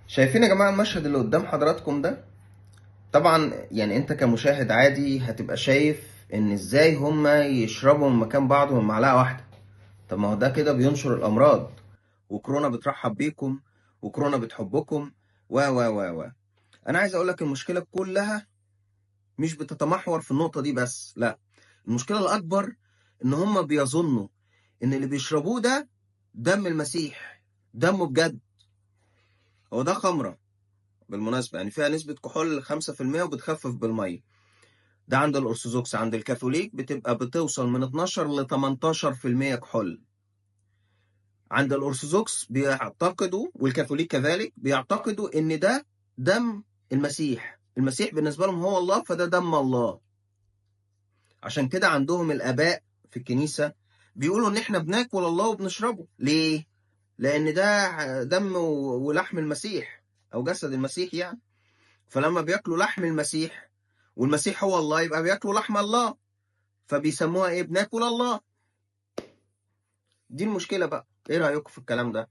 شايفين يا جماعة المشهد اللي قدام حضراتكم ده؟ طبعا يعني انت كمشاهد عادي هتبقى شايف ان ازاي هما يشربوا من مكان بعض من معلقة واحدة. طب ما هو ده كده بينشر الامراض، وكورونا بترحب بيكم، وكورونا بتحبكم، و انا عايز اقولك المشكلة كلها مش بتتمحور في النقطة دي بس، لا، المشكلة الاكبر ان هما بيظنوا ان اللي بيشربوه ده دم المسيح، دمه بجد. هو ده خمرة بالمناسبة، يعني فيها نسبة كحول 5% وبتخفف بالمية. ده عند الأرثوذكس. عند الكاثوليك بتبقى بتوصل من 12 ل 18% كحول. عند الأرثوذكس بيعتقدوا، والكاثوليك كذلك، بيعتقدوا إن ده دم المسيح. المسيح بالنسبة لهم هو الله، فده دم الله. عشان كده عندهم الآباء في الكنيسة بيقولوا إن إحنا بناكل الله وبنشربه. ليه؟ لأن ده دم ولحم المسيح، أو جسد المسيح يعني. فلما بياكلوا لحم المسيح، والمسيح هو الله، يبقى بياكلوا لحم الله، فبيسموها ايه؟ بناكل الله. دي المشكلة بقى. ايه رأيكم في الكلام ده؟